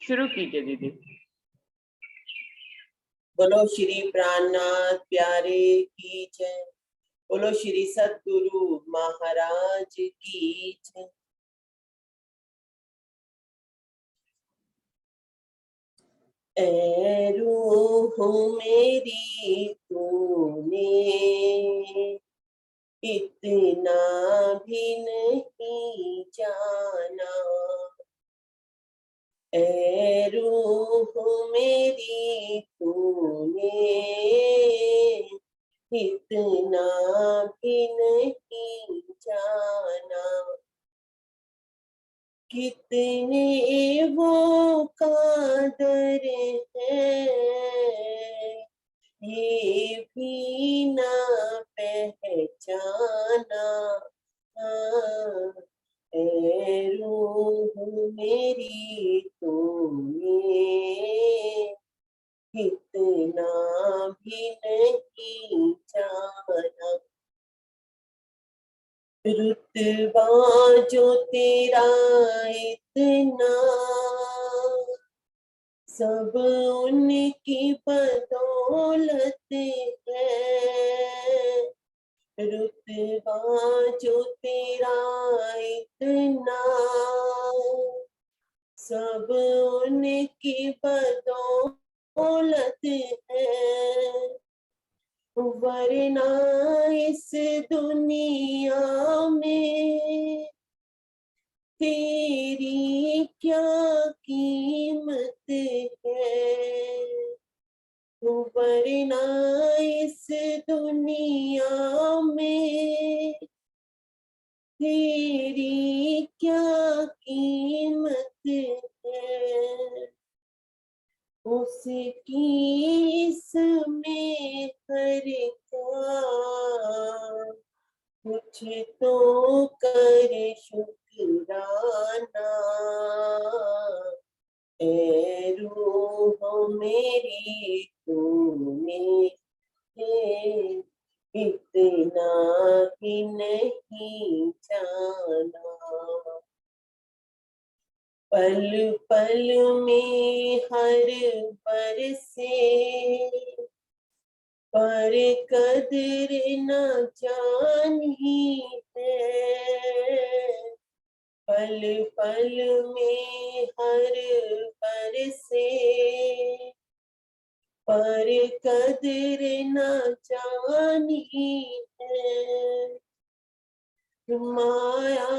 शुरू कीजिए दीदी। बोलो श्री प्राणनाथ प्यारे की जय। बोलो श्री सद्गुरु महाराज की जय। ऐ रूह मेरी तूने इतना भी नहीं जाना। ऐ रूह मेरी तूने इतना भी नहीं जाना। कितने वो कादर है ये भी ना पहचाना। हाँ, ऐ रूह मेरी तूने इतना भी नहीं जाना। रुतबा जो तेरा इतना सब उनकी बदौलत है। रुतबा जो तेरा इतना सब उनकी बदौलत है। वरना इस दुनिया में तेरी क्या कीमत है। वरना इस दुनिया में तेरी क्या कीमत है। उसकी इसमें हर का कुछ तो कर शुक्राना। ऐ रूह मेरी तूने इतना ही नहीं जाना। पल पल में हर बरसे पर कदर न जानी है। पल पल में हर बरसे पर कदर न जानी है। माया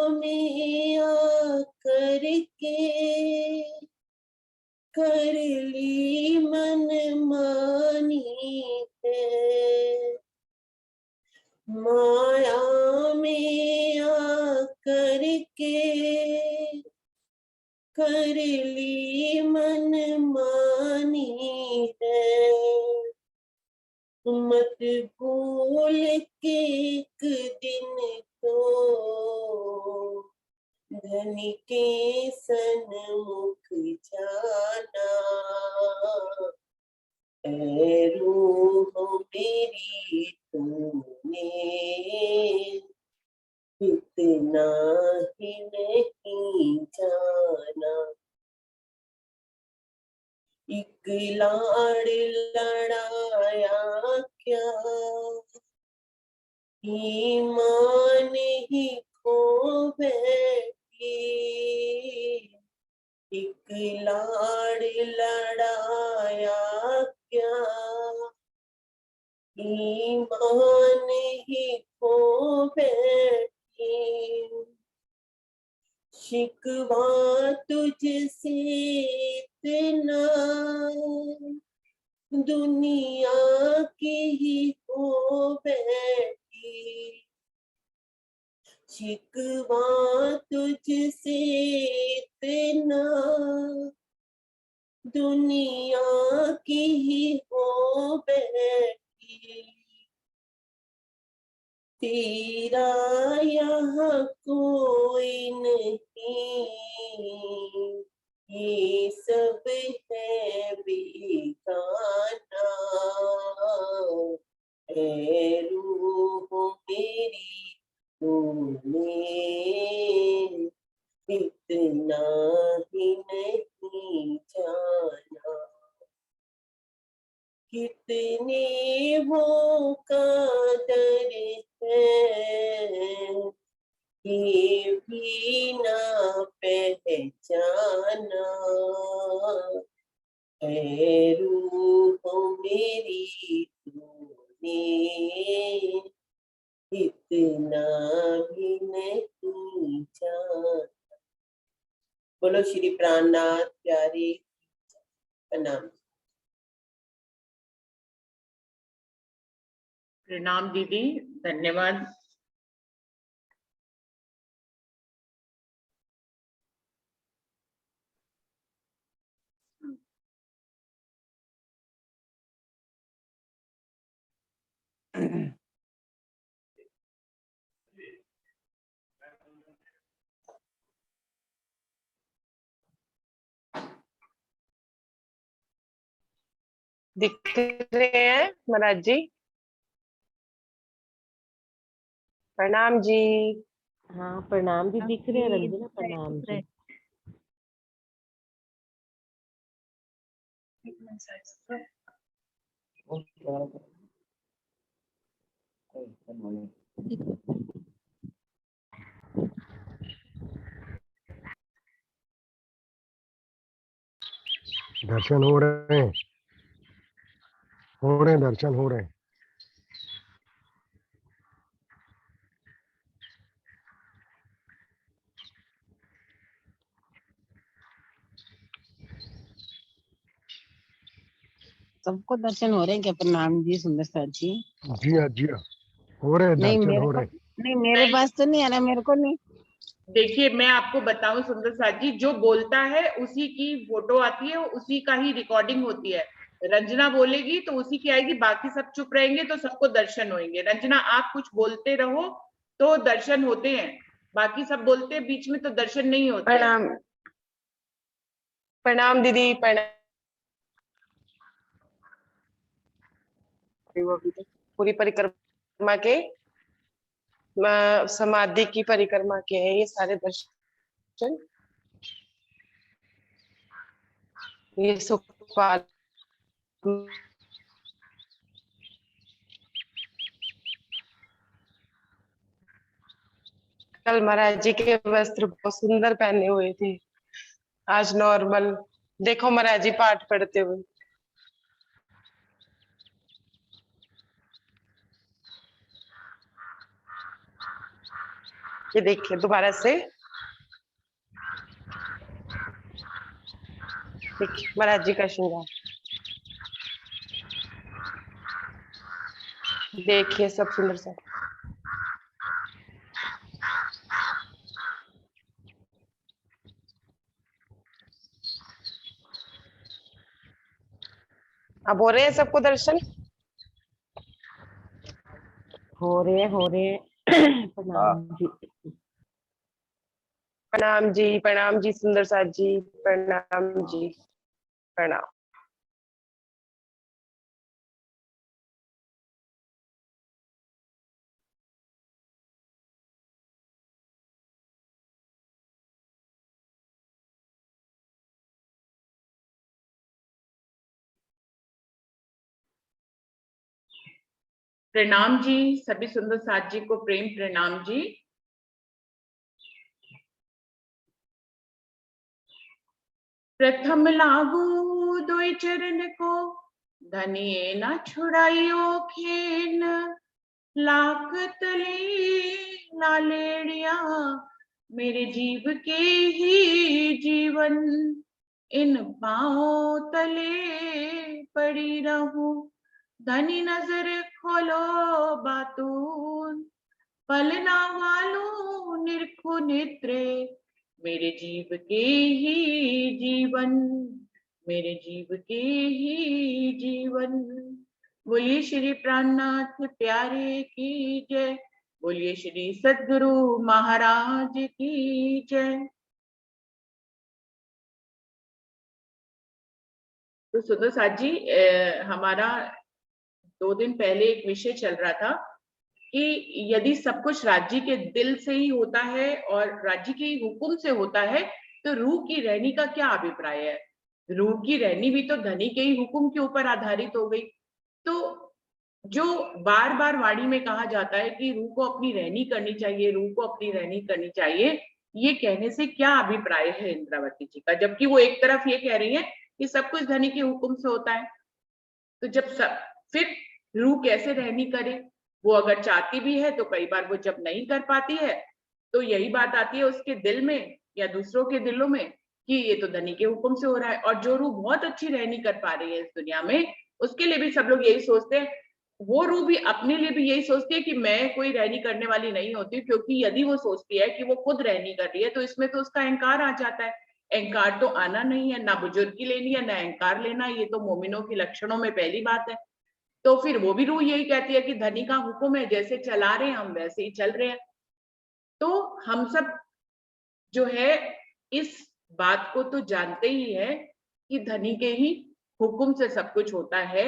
में आकर के कर ली मन मानी है। माया में आकर के कर ली मन मानी है। मत भूल के एक दिन तो धनी के सन्मुख जाना। ऐ रूह मेरी तूने इतना ही नहीं जाना। एक लाड़ लड़ाया क्या ईमान ही खो बैठी। एक लाड़ लड़ाया क्या ईमान ही खो बैठी। शिकवा तुझसे इतना दुनिया की ही हो बैठी। शिकवा तुझसे इतना दुनिया की ही हो बैठी। तेरा यहाँ कोई नहीं ये सब है बेगाना। ऐ रूह मेरी तूने इतना इतना ही नहीं जाना कितने वो कादर है ये भी ना पहचाना है रूह मेरी तूने इतना भी नहीं जाना। बोलो श्री प्राणनाथ प्यारे प्रणाम। प्रणाम दीदी, धन्यवाद। दिख रहे हैं महाराज जी? प्रणाम जी। हाँ प्रणाम जी, दिख रहे हैं रंजना, प्रणाम जी। दर्शन हो रहे हैं, दर्शन हो रहे हैं। सबको दर्शन हो रहे हैं क्या? प्रणाम जी सुंदर सर जी। जी हाँ, जी हाँ, हो रहे हैं, नहीं दर्शन मेरे हो को रहे हैं। नहीं, मेरे पास तो नहीं आ रहा, मेरे को नहीं। देखिए मैं आपको बताऊं सुंदर साथ जी, जो बोलता है उसी की फोटो आती है, उसी का ही रिकॉर्डिंग होती है। रंजना बोलेगी तो उसी की आएगी, बाकी सब चुप रहेंगे तो सबको दर्शन होंगे। रंजना आप कुछ बोलते रहो तो दर्शन होते हैं, बाकी सब बोलते हैं बीच में तो दर्शन नहीं होते हैं। प्रणाम, प्रणाम दीदी, प्रणाम। पूरी परिक्रमा के, समाधि की परिक्रमा के हैं ये सारे दर्शन। ये सुखपाल कल महाराज जी के वस्त्र बहुत सुंदर पहने हुए थे, आज नॉर्मल। देखो महाराज जी पाठ पढ़ते हुए। ये देखिए दोबारा से, देखिए महाराज जी का श्रृंगार, देखिए सब सुंदर सा। अब हो रहे हैं सबको दर्शन? हो रहे हैं प्रणाम जी। प्रणाम जी, प्रणाम जी सुंदर साथ जी, प्रणाम जी, प्रणाम। प्रणाम जी, सभी सुंदर साथ जी को प्रेम प्रणाम जी। प्रथम लागू दोई चरण को, धनिये न छुड़ाइयो खेन। लाख तले लालेड़िया, मेरे जीव के ही जीवन। इन पाँव तले पड़ी रहूं, धनी नजर खोलो बातून। पलना वालों निरखो नेत्रे, मेरे जीव के ही जीवन, मेरे जीव के ही जीवन। बोलिए श्री प्राणनाथ प्यारे की जय, बोलिए श्री सद्गुरु महाराज की जय। तो सुंदर साथ जी, हमारा 2 दिन पहले एक विषय चल रहा था कि यदि सब कुछ राज्य के दिल से ही होता है और राज्य के हुक्म से होता है तो रूह की रहनी का क्या अभिप्राय है? रूह की रहनी भी तो धनी के ही हुक्म के ऊपर आधारित हो गई। तो जो बार बार वाणी में कहा जाता है कि रूह को अपनी रहनी करनी चाहिए, रूह को अपनी रहनी करनी चाहिए, ये कहने से क्या अभिप्राय है इंद्रावती जी का? जबकि वो एक तरफ ये कह रही है कि सब कुछ धनी के हुक्म से होता है। तो जब सब, फिर रूह कैसे रहनी करे? वो अगर चाहती भी है तो कई बार वो जब नहीं कर पाती है तो यही बात आती है उसके दिल में या दूसरों के दिलों में कि ये तो धनी के हुक्म से हो रहा है। और जो रूह बहुत अच्छी रहनी कर पा रही है इस दुनिया में, उसके लिए भी सब लोग यही सोचते हैं, वो रूह भी अपने लिए भी यही सोचती है कि मैं कोई रहनी करने वाली नहीं होती, क्योंकि यदि वो सोचती है कि वो खुद रहनी कर रही है तो इसमें तो उसका अहंकार आ जाता है। अहंकार तो आना नहीं है, ना बुजुर्गी लेनी है ना अहंकार लेना, ये तो मोमिनों के लक्षणों में पहली बात है। तो फिर वो भी रूह यही कहती है कि धनी का हुक्म है, जैसे चला रहे हैं हम वैसे ही चल रहे हैं। तो हम सब जो है इस बात को तो जानते ही है कि धनी के ही हुक्म से सब कुछ होता है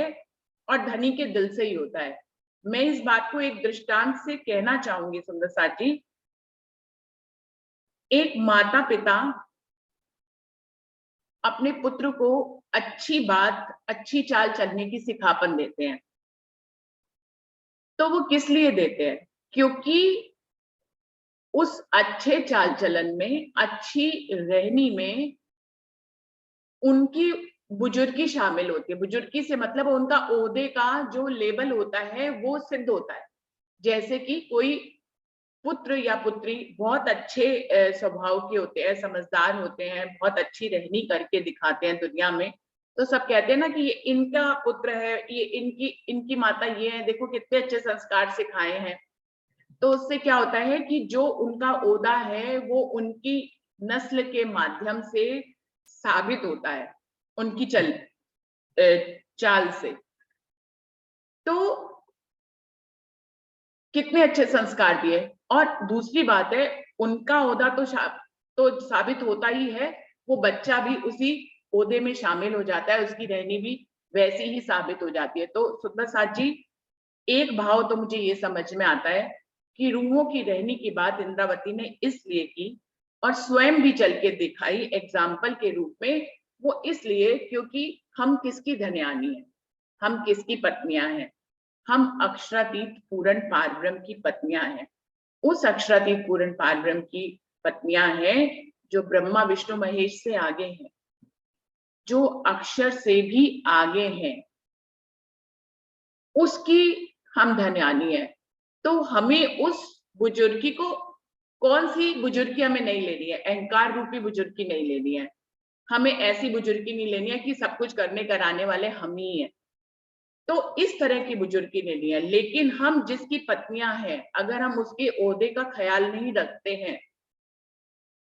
और धनी के दिल से ही होता है। मैं इस बात को एक दृष्टांत से कहना चाहूंगी सुंदर साथ जी। एक माता पिता अपने पुत्र को अच्छी बात, अच्छी चाल चलने की सिखापन देते हैं। तो वो किस लिए देते हैं? क्योंकि उस अच्छे चाल चलन में, अच्छी रहनी में उनकी बुजुर्गी शामिल होती है। बुजुर्गी से मतलब उनका ओहदे का जो लेवल होता है वो सिद्ध होता है। जैसे कि कोई पुत्र या पुत्री बहुत अच्छे स्वभाव के होते हैं, समझदार होते हैं, बहुत अच्छी रहनी करके दिखाते हैं दुनिया में, तो सब कहते हैं ना कि ये इनका पुत्र है, ये इनकी माता ये है, देखो कितने अच्छे संस्कार सिखाए हैं। तो उससे क्या होता है कि जो उनका ओहदा है वो उनकी नस्ल के माध्यम से साबित होता है, उनकी चाल से। तो कितने अच्छे संस्कार दिए। और दूसरी बात है, उनका ओहदा तो साबित होता ही है, वो बच्चा भी उसी ओहदे में शामिल हो जाता है, उसकी रहनी भी वैसी ही साबित हो जाती है। तो सुंदर साथ जी, एक भाव तो मुझे ये समझ में आता है कि रूहों की रहनी की बात इंद्रावती ने इसलिए की और स्वयं भी चल के दिखाई एग्जाम्पल के रूप में, वो इसलिए क्योंकि हम किसकी धन्यानी है, हम किसकी पत्नियां हैं? हम अक्षरातीत पूर्ण पारब्रह्म की पत्नियां हैं। उस अक्षरातीत पूर्ण पारब्रह्म की पत्नियां हैं जो ब्रह्मा विष्णु महेश से आगे हैं, जो अक्षर से भी आगे हैं, उसकी हम धन्यानी है। तो हमें उस बुजुर्गी को, कौन सी बुजुर्गी हमें नहीं लेनी है? अहंकार रूपी बुजुर्गी नहीं लेनी है। हमें ऐसी बुजुर्गी नहीं लेनी है कि सब कुछ करने कराने वाले हम ही हैं। तो इस तरह की बुजुर्गी लेनी है। लेकिन हम जिसकी पत्नियां हैं, अगर हम उसके ओहदे का ख्याल नहीं रखते हैं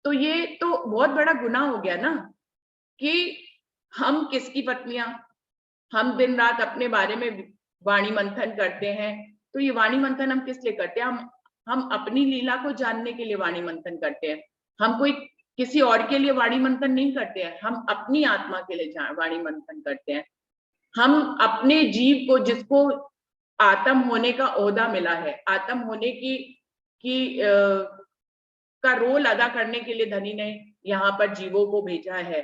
तो ये तो बहुत बड़ा गुनाह हो गया ना, कि हम किसकी पत्नियां, हम दिन रात अपने बारे में वाणी मंथन करते हैं। तो ये वाणी मंथन हम किस लिए करते हैं? हम अपनी लीला को जानने के लिए वाणी मंथन करते हैं। हम कोई किसी और के लिए वाणी मंथन नहीं करते हैं, हम अपनी आत्मा के लिए वाणी मंथन करते हैं। हम अपने जीव को, जिसको आत्म होने का ओहदा मिला है, आत्म होने की का रोल अदा करने के लिए धनी ने यहाँ पर जीवों को भेजा है,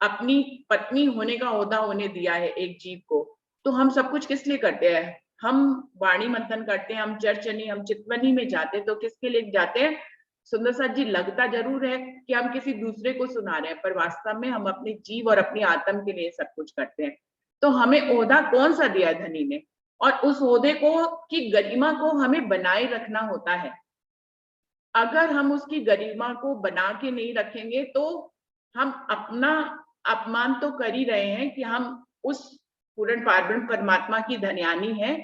अपनी पत्नी होने का ओहदा होने दिया है एक जीव को। तो हम सब कुछ किस लिए करते हैं? हम वाणी मंथन करते हैं, हम चर्चनी, हम चितवनी में जाते हैं, तो किसके लिए जाते हैं? सुंदर साथ जी, लगता जरूर है कि हम किसी दूसरे को सुना रहे हैं, पर वास्तव में हम अपने जीव और अपनी आत्म के लिए सब कुछ करते हैं। तो हमें ओहदा कौन सा दिया है धनी ने, और उस ओहदे को की गरिमा को हमें बनाए रखना होता है। अगर हम उसकी गरिमा को बना के नहीं रखेंगे तो हम अपना अपमान तो कर ही रहे हैं कि हम उस पूर्ण पारब्रह्म परमात्मा की धन्यानी है।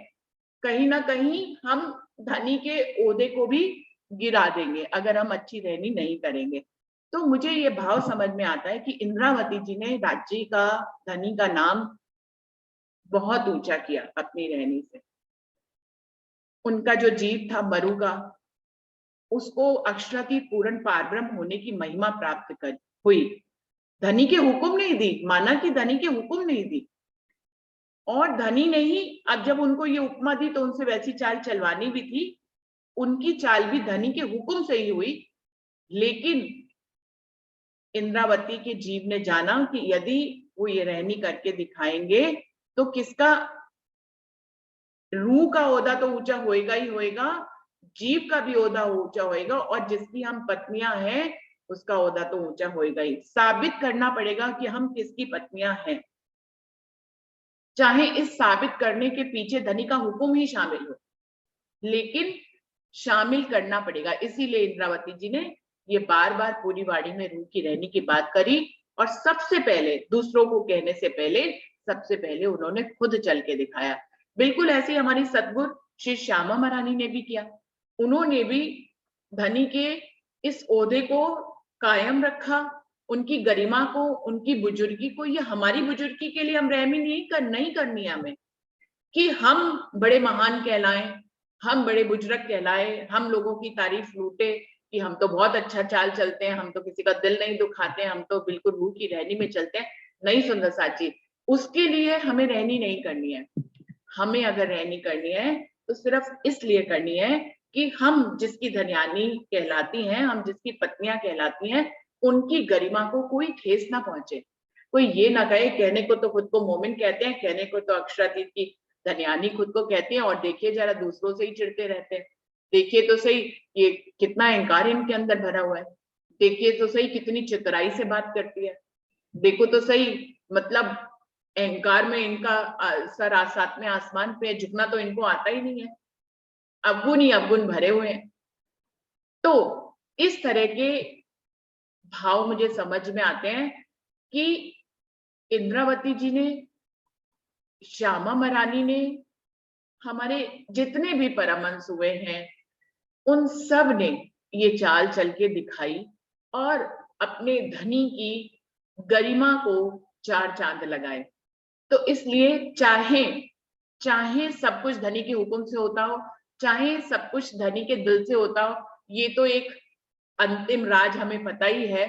कहीं ना कहीं हम धनी के ओहदे को भी गिरा देंगे अगर हम अच्छी रहनी नहीं करेंगे। तो मुझे ये भाव समझ में आता है कि इंद्रावती जी ने राज्य का, धनी का नाम बहुत ऊंचा किया अपनी रहनी से। उनका जो जीव था मरु का, उसको अक्षरातीत पूर्ण पारब्रह्म होने की महिमा प्राप्त हुई। धनी के हुक्म नहीं दी, माना कि धनी के हुक्म नहीं दी, और धनी ने ही, अब जब उनको ये उपमा दी तो उनसे वैसी चाल चलवानी भी थी। उनकी चाल भी धनी के हुक्म से ही हुई, लेकिन इंद्रावती के जीव ने जाना कि यदि वो ये रहनी करके दिखाएंगे तो किसका रूह का ओहदा तो ऊंचा होएगा ही होएगा, जीव का भी ओहदा ऊंचा होएगा, और जिसकी हम पत्नियां हैं उसका ओहदा तो ऊंचा होएगा ही। साबित करना पड़ेगा कि हम किसकी पत्नियां हैं, चाहे इस साबित करने के पीछे धनी का हुक्म ही शामिल हो, लेकिन शामिल करना पड़ेगा। इसीलिए इंद्रावती जी ने ये बार बार पूरी वाणी में रूह की रहनी की बात करी, और सबसे पहले दूसरों को कहने से पहले सबसे पहले उन्होंने खुद चल के दिखाया। बिल्कुल ऐसे ही हमारी सतगुरु श्री श्यामा महारानी ने भी किया। उन्होंने भी धनी के इस ओहदे को कायम रखा, उनकी गरिमा को, उनकी बुजुर्गी को। ये हमारी बुजुर्गी के लिए हम रहमी नहीं करनी है हमें कि हम बड़े महान कहलाएं, हम बड़े बुजुर्ग कहलाए, हम लोगों की तारीफ लूटे कि हम तो बहुत अच्छा चाल चलते हैं, हम तो किसी का दिल नहीं दुखाते, हम तो बिल्कुल रूह की रहनी में चलते हैं। नहीं सुंदर साची, उसके लिए हमें रहनी नहीं करनी है। हमें अगर रहनी करनी है तो सिर्फ इसलिए करनी है कि हम जिसकी धन्यानी कहलाती हैं, हम जिसकी पत्नियां कहलाती हैं, उनकी गरिमा को कोई ठेस ना पहुंचे। कोई ये ना कहे, कहने को तो खुद को मोमिन कहते हैं, कहने को तो अक्षरातीत की धन्यानी खुद को कहते हैं, और देखिए जरा दूसरों से ही चिढ़ते रहते हैं। देखिए तो सही ये कितना अहंकार इनके अंदर भरा हुआ है, देखिए तो सही कितनी चितराई से बात करती है, देखो तो सही मतलब अहंकार में इनका सर सातवें आसमान पे, झुकना तो इनको आता ही नहीं है, अवगुण ही अवगुण भरे हुए हैं। तो इस तरह के भाव मुझे समझ में आते हैं कि इंद्रावती जी ने, श्यामा महारानी ने, हमारे जितने भी परमहंस हुए हैं, उन सब ने ये चाल चल के दिखाई और अपने धनी की गरिमा को चार चांद लगाए। तो इसलिए चाहे सब कुछ धनी के हुक्म से होता हो, चाहे सब कुछ धनी के दिल से होता हो, ये तो एक अंतिम राज हमें पता ही है।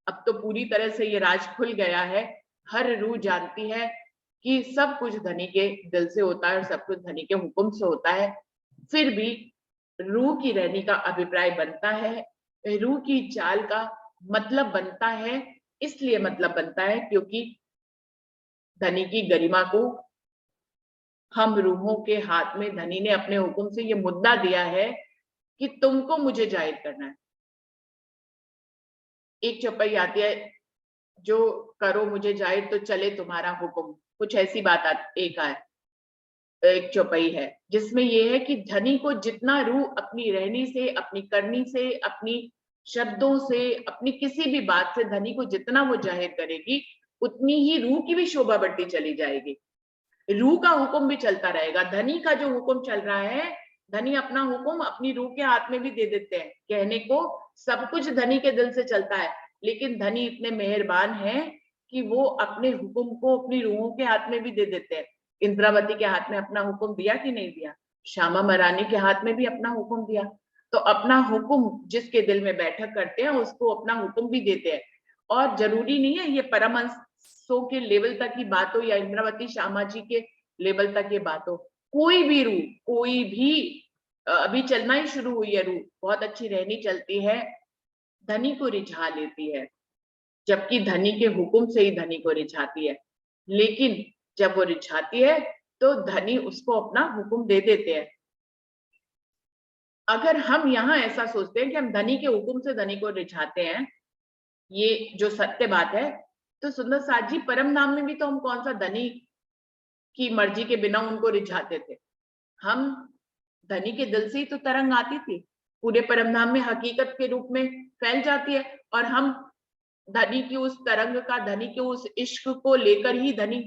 अब तो पूरी तरह से ये राज खुल गया है, हर रूह जानती है कि सब कुछ धनी के दिल से होता है और सब कुछ धनी के हुक्म से होता है। फिर भी रूह की रहनी का अभिप्राय बनता है, रूह की चाल का मतलब बनता है, इसलिए मतलब बनता है क्योंकि धनी की गरिमा को हम रूहों के हाथ में, धनी ने अपने हुक्म से ये मुद्दा दिया है कि तुमको मुझे जाहिर करना है। एक चौपाई आती है, जो करो मुझे जाहिर तो चले तुम्हारा हुक्म, कुछ ऐसी बात एक चौपाई है जिसमें यह है कि धनी को जितना रूह अपनी रहनी से, अपनी करनी से, अपनी शब्दों से, अपनी किसी भी बात से धनी को जितना वो जाहिर करेगी, उतनी ही रूह की भी शोभा बढ़ती चली जाएगी, रूह का हुक्म भी चलता रहेगा। धनी का जो हुक्म चल रहा है, धनी अपना हुक्म अपनी रूह के हाथ में भी दे देते हैं। कहने को सब कुछ धनी के दिल से चलता है, लेकिन धनी इतने मेहरबान हैं कि वो अपने हुक्म को अपनी रूहों के हाथ में भी दे देते हैं। इंद्रावती के हाथ में अपना हुक्म दिया कि नहीं दिया? श्यामा महारानी के हाथ में भी अपना हुक्म दिया। तो अपना हुक्म जिसके दिल में बैठक करते हैं उसको अपना हुक्म भी देते हैं। और जरूरी नहीं है ये परमहंसों के लेवल तक की बात हो या इंद्रावती श्यामा जी के लेवल तक की बात हो, कोई भी रूह, कोई भी अभी चलना ही शुरू हुई है रूह, बहुत अच्छी रहनी चलती है, धनी को रिझा लेती है, जबकि धनी के हुक्म से ही धनी को रिझाती है। लेकिन जब वो रिझाती है तो धनी उसको अपना हुक्म दे देते हैं। अगर हम यहाँ ऐसा सोचते हैं कि हम धनी के हुक्म से धनी को रिझाते हैं, ये जो सत्य बात है, तो सुंदर साथ जी परम धाम में भी तो हम कौन सा धनी की मर्जी के बिना उनको रिझाते थे? हम धनी के दिल से ही तो तरंग आती थी, पूरे परम धाम में हकीकत के रूप में फैल जाती है, और हम धनी की उस तरंग का, धनी के उस इश्क को लेकर ही धनी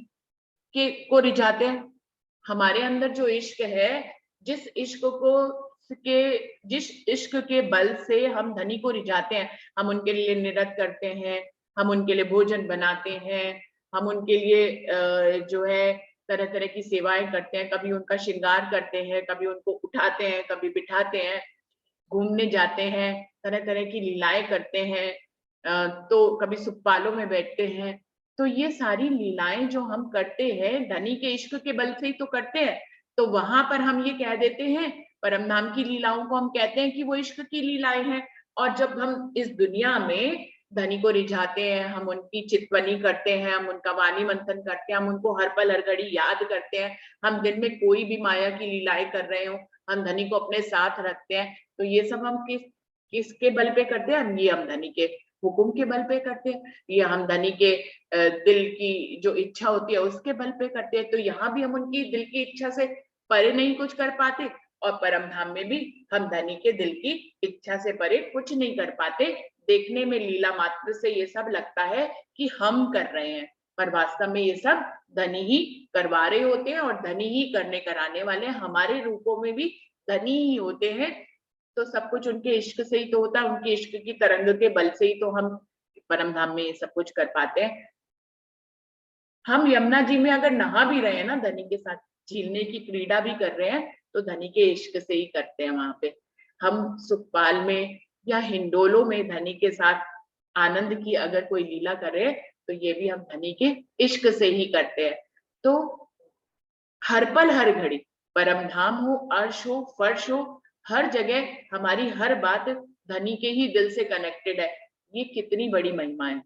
को रिझाते हैं। हमारे अंदर जो इश्क है, जिस इश्क के बल से हम धनी को रिझाते हैं, हम उनके लिए नृत्य करते हैं, हम उनके लिए भोजन बनाते हैं, हम उनके लिए जो है तरह तरह की सेवाएं करते हैं, कभी उनका श्रृंगार करते हैं, कभी उनको उठाते हैं, कभी बिठाते हैं, घूमने जाते हैं, तरह तरह की लीलाएं करते हैं, तो कभी सुखपालों में बैठते हैं। तो ये सारी लीलाएं जो हम करते हैं धनी के इश्क के बल से ही तो करते हैं। तो वहां पर हम ये कह देते हैं, परम धाम की लीलाओं को हम कहते हैं कि वो इश्क की लीलाएं हैं। और जब हम इस दुनिया में धनी को रिझाते हैं, हम उनकी चितवनी करते हैं, हम उनका वाणी मंथन करते हैं, हम उनको हर पल हर घड़ी याद करते हैं, हम दिन में कोई भी माया की लीलाएं कर रहे हो हम धनी को अपने साथ रखते हैं। तो ये सब हम किसके बल पे करते हैं? ये हम धनी के हुक्म के बल पे करते हैं, ये हम धनी के दिल की जो इच्छा होती है उसके बल पे करते हैं। तो यहाँ भी हम उनकी दिल की इच्छा से परे नहीं कुछ कर पाते, और परम धाम में भी हम धनी के दिल की इच्छा से परे कुछ नहीं कर पाते। देखने में लीला मात्र से ये सब लगता है कि हम कर रहे हैं, पर वास्तव में ये सब धनी ही करवा रहे होते हैं, और धनी ही करने कराने वाले हमारे रूपों में भी धनी ही होते हैं। तो सब कुछ उनके इश्क से ही तो होता है, उनके इश्क की तरंग के बल से ही तो हम परम धाम में ये सब कुछ कर पाते हैं। हम यमुना जी में अगर नहा भी रहे हैं ना, धनी के साथ झीलने की क्रीड़ा भी कर रहे हैं, तो धनी के इश्क से ही करते हैं। वहां पे हम सुखपाल में या हिंडोलों में धनी के साथ आनंद की अगर कोई लीला करे, तो ये भी हम धनी के इश्क से ही करते हैं। तो हर पल हर घड़ी परम धाम हो, अर्श हो, फर्श हो, हर जगह हमारी हर बात धनी के ही दिल से कनेक्टेड है। ये कितनी बड़ी महिमा है।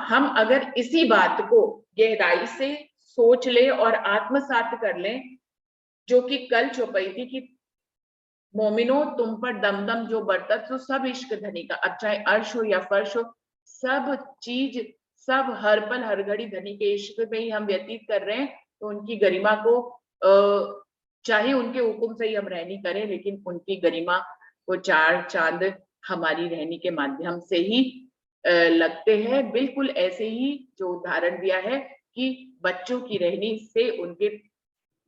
हम अगर इसी बात को गहराई से सोच ले और आत्मसात कर लें, जो कि कल चौपाई थी कि मोमिनो तुम पर दम दम जो बरता, तो सब इश्क धनी का। अब चाहे अर्श हो या फर्श हो, सब चीज, सब हर पल हर घड़ी धनी के इश्क में ही हम व्यतीत कर रहे हैं। तो उनकी गरिमा को चाहे उनके हुक्म से ही हम रहनी करें, लेकिन उनकी गरिमा को चार चांद हमारी रहनी के माध्यम से ही लगते हैं। बिल्कुल ऐसे ही जो उदाहरण दिया है कि बच्चों की रहनी से उनके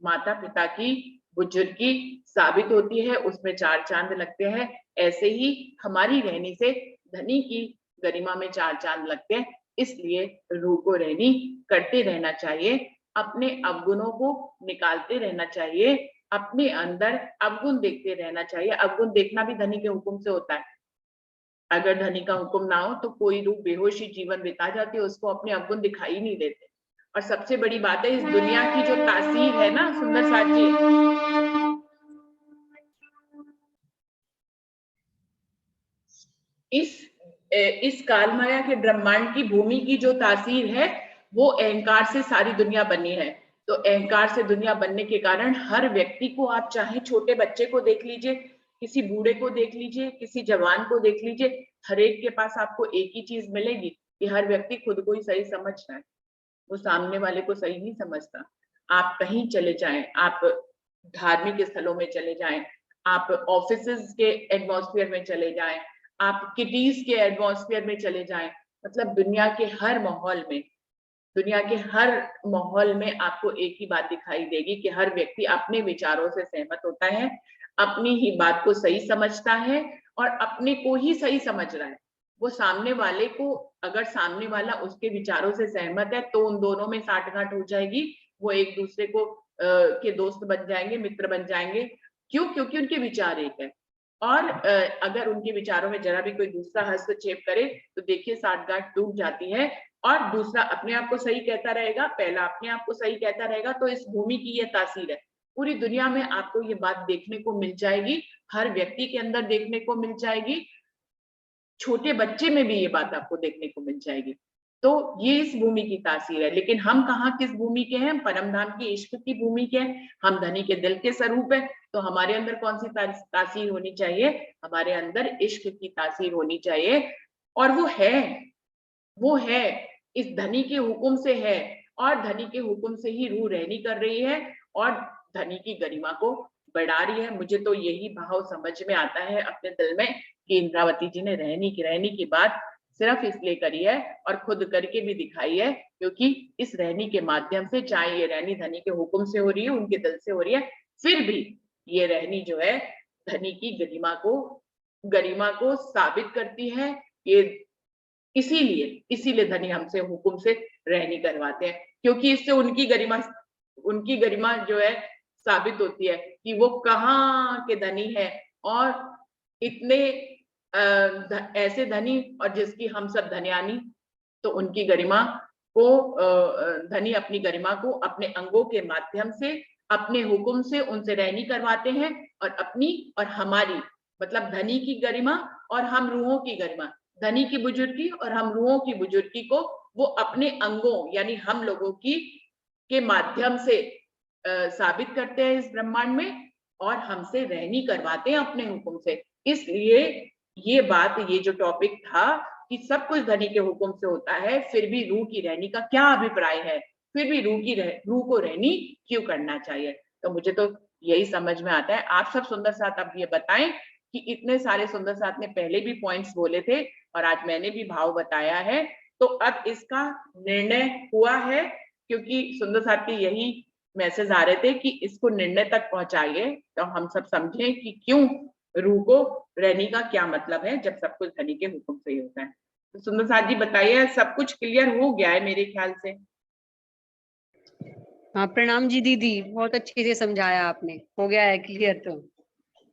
माता पिता की बुजुर्गी साबित होती है, उसमें चार चांद लगते हैं। ऐसे ही हमारी रहनी से धनी की गरिमा में चार चांद लगते हैं। इसलिए रूह को रहनी करते रहना चाहिए, अपने अवगुणों को निकालते रहना चाहिए, अपने अंदर अवगुण देखते रहना चाहिए। अवगुण देखना भी धनी के हुक्म से होता है। अगर धनी का हुक्म ना हो तो कोई रूह बेहोशी जीवन बिता जाती है, उसको अपने अवगुण दिखाई नहीं देते। और सबसे बड़ी बात है, इस दुनिया की जो तासीर है ना सुंदर साथ जी, इस काल माया के ब्रह्मांड की भूमि की जो तासीर है, वो अहंकार से सारी दुनिया बनी है। तो अहंकार से दुनिया बनने के कारण हर व्यक्ति को, आप चाहे छोटे बच्चे को देख लीजिए, किसी बूढ़े को देख लीजिए, किसी जवान को देख लीजिए, हर एक के पास आपको एक ही चीज मिलेगी कि हर व्यक्ति खुद को ही सही समझ रहा है, वो सामने वाले को सही नहीं समझता। आप कहीं चले जाएं, आप धार्मिक स्थलों में चले जाएं, आप ऑफिसेज के एटमॉस्फेयर में चले जाएं, आप किटीज के एटमॉस्फेयर में चले जाएं, मतलब दुनिया के हर माहौल में, दुनिया के हर माहौल में आपको एक ही बात दिखाई देगी कि हर व्यक्ति अपने विचारों से सहमत होता है, अपनी ही बात को सही समझता है और अपने को ही सही समझ रहा है। वो सामने वाले को, अगर सामने वाला उसके विचारों से सहमत है, तो उन दोनों में साठगांठ हो जाएगी, वो एक दूसरे को के दोस्त बन जाएंगे, मित्र बन जाएंगे। क्यों? क्योंकि उनके विचार एक है। और अगर उनके विचारों में जरा भी कोई दूसरा हस्तक्षेप करे, तो देखिए साठगांठ टूट जाती है, और दूसरा अपने आप को सही कहता रहेगा, पहला अपने आप को सही कहता रहेगा। तो इस भूमि की ये तासीर है। पूरी दुनिया में आपको ये बात देखने को मिल जाएगी, हर व्यक्ति के अंदर देखने को मिल जाएगी, छोटे बच्चे में भी ये बात आपको देखने को मिल जाएगी। तो ये इस भूमि की तासीर है। लेकिन हम कहाँ किस भूमि के हैं? परमधाम की इश्क की भूमि के हैं। हम धनी के दिल के स्वरूप है, तो हमारे अंदर कौन सी तासीर होनी चाहिए? हमारे अंदर इश्क की तासीर होनी चाहिए। और वो है इस धनी के हुक्म से है, और धनी के हुक्म से ही रूह रहनी कर रही है और धनी की गरिमा को बढ़ा रही है। मुझे तो यही भाव समझ में आता है अपने दिल में कि इंद्रावती जी ने रहनी की बात सिर्फ इसलिए करी है, और खुद करके भी दिखाई है, क्योंकि इस रहनी के माध्यम से, चाहे ये रहनी धनी के हुक्म से हो रही है, उनके दिल से हो रही है, फिर भी ये रहनी जो है धनी की गरिमा को साबित करती है। ये इसीलिए धनी हमसे हुक्म से रहनी करवाते हैं, क्योंकि इससे उनकी गरिमा जो है साबित होती है कि वो कहाँ के धनी है, और इतने ऐसे धनी, और जिसकी हम सब धन्यानी। तो उनकी गरिमा को धनी अपनी गरिमा को अपने अंगों के माध्यम से, अपने हुक्म से उनसे रहनी करवाते हैं, और अपनी और हमारी, मतलब धनी की गरिमा और हम रूहों की गरिमा, धनी की बुजुर्गी और हम रूहों की बुजुर्गी को वो अपने अंगों यानी हम लोगों की के माध्यम से साबित करते हैं इस ब्रह्मांड में और हमसे रहनी करवाते हैं अपने हुक्म से। इसलिए ये बात, ये जो टॉपिक था कि सब कुछ धनी के हुक्म से होता है, फिर भी रूह की रहनी का क्या अभिप्राय है, फिर भी रूह को रहनी क्यों करना चाहिए। तो मुझे तो यही समझ में आता है। आप सब सुंदर साथ अब ये बताएं कि इतने सारे सुंदर साथ ने पहले भी पॉइंट्स बोले थे और आज मैंने भी भाव बताया है, तो अब इसका निर्णय हुआ है, क्योंकि सुंदर साथ के यही मैसेज आ रहे थे कि इसको निर्णय तक पहुंचाइए, तो हम सब समझें कि क्यों रूह को रहने का क्या मतलब है जब सब कुछ धनी के हुक्म से ही होता है। तो सुंदर साथ जी बताइए, सब कुछ क्लियर हो गया है मेरे ख्याल से? हाँ प्रणाम जी दीदी, बहुत अच्छे से समझाया आपने, हो गया है क्लियर। तो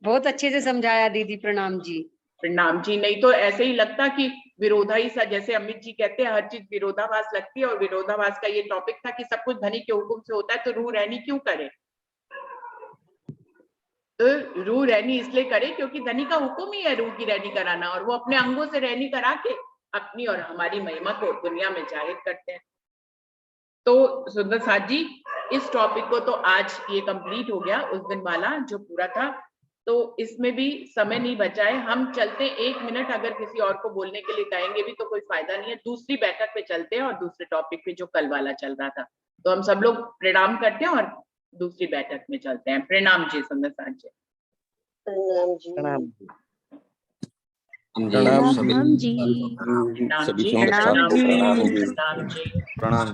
बहुत अच्छे से समझाया दीदी, प्रणाम जी। प्रणाम जी। नहीं तो ऐसे ही लगता कि विरोधाई सा, जैसे अमित जी कहते हैं हर चीज विरोधाभास लगती है, और विरोधाभास का ये टॉपिक था कि सब कुछ धनी के हुक्म से होता है, तो रूह रहनी क्यों करे। तो रूह रहनी इसलिए करे क्योंकि धनी का हुक्म ही है रूह की रहनी कराना, और वो अपने अंगों से रहनी करा के अपनी और हमारी महिमा को दुनिया में जाहिर करते हैं। तो सुंदर साथ जी, इस टॉपिक को तो आज ये कंप्लीट हो गया, उस दिन वाला जो पूरा था, तो इसमें भी समय नहीं बचा है। हम चलते 1 मिनट, अगर किसी और को बोलने के लिए कहेंगे भी तो कोई फायदा नहीं है, दूसरी बैठक पे चलते हैं और दूसरे टॉपिक पे जो कल वाला चल रहा था। तो हम सब लोग प्रणाम करते हैं और दूसरी बैठक में चलते हैं। प्रणाम जी सुंदर साथ जी। प्रणाम जी। प्रणाम प्रणाम जी। प्रणाम सभी जी। सुंदर साथ को प्रणाम जी। प्रणाम जी। प्रणाम।